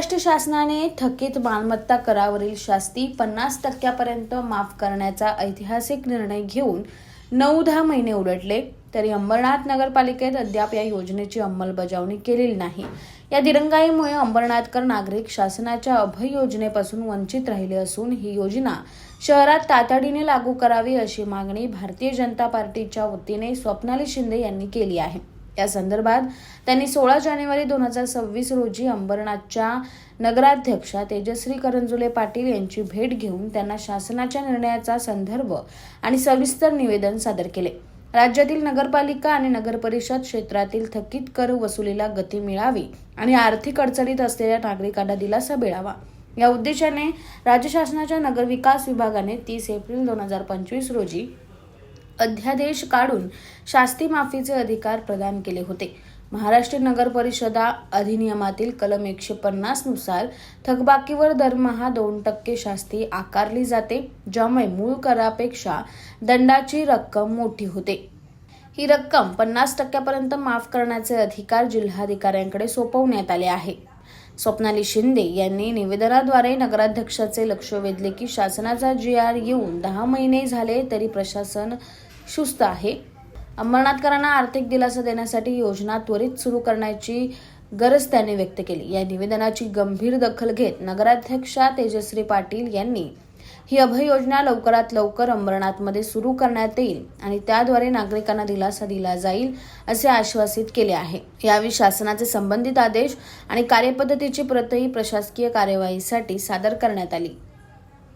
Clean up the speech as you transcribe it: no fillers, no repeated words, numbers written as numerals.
महाराष्ट्र शासनाने थकीत मालमत्ता करावरील शास्ती 50% माफ करण्याचा ऐतिहासिक निर्णय घेऊन 9-10 महिने उलटले तरी अंबरनाथ नगरपालिकेत अद्याप या योजनेची अंमलबजावणी केलेली नाही। या दिरंगाईमुळे अंबरनाथकर नागरिक शासनाच्या अभय योजनेपासून वंचित राहिले असून ही योजना शहरात तातडीने लागू करावी अशी मागणी भारतीय जनता पार्टीच्या वतीने स्वप्नाली शिंदे यांनी केली आहे। या संदर्भात त्यांनी 16 जानेवारी 2026 रोजी अंबरनाथच्या नगराध्यक्षा तेजश्री करंजुले पाटील यांची भेट घेऊन त्यांना शासनाच्या निर्णयाचा संदर्भ आणि सविस्तर निवेदन सादर केले। राज्यातील नगरपालिका आणि नगरपरिषद क्षेत्रातील थकीत कर वसुलीला गती मिळावी आणि आर्थिक अडचणीत असलेल्या नागरिकांना दिलासा मिळावा या उद्देशाने राज्य शासनाच्या नगरविकास विभागाने 30 एप्रिल 2025 रोजी अध्यादेश काढून शास्ती माफीचे अधिकार प्रदान केले होते। महाराष्ट्र नगर परिषदा अधिनियमातील कलम 150 नुसार थकबाकीवर दरमहा 2% शास्ती आकारली जाते, ज्यामुळे मूळ करापेक्षा दंडाची रक्कम मोठी होते। ही रक्कम 50% माफ करण्याचे अधिकार जिल्हाधिकाऱ्यांकडे सोपवण्यात आले आहे। स्वप्नाली शिंदे यांनी निवेदनाद्वारे नगराध्यक्षाचे लक्ष वेधले की शासनाचा GR येऊन 10 महिने झाले तरी प्रशासन सुस्त आहे। अंबरनाथकरांना आर्थिक दिलासा देण्यासाठी योजना त्वरित सुरू करण्याची गरज त्यांनी व्यक्त केली। या निवेदनाची गंभीर दखल घेत नगराध्यक्षा तेजश्री पाटील यांनी ही अभय योजना लवकरात लवकर अंबरनाथमध्ये सुरू करण्यात येईल आणि त्याद्वारे नागरिकांना दिलासा दिला जाईल असे आश्वासित केले आहे। यावेळी शासनाचे संबंधित आदेश आणि कार्यपद्धतीची प्रतही प्रशासकीय कार्यवाहीसाठी सादर करण्यात आली।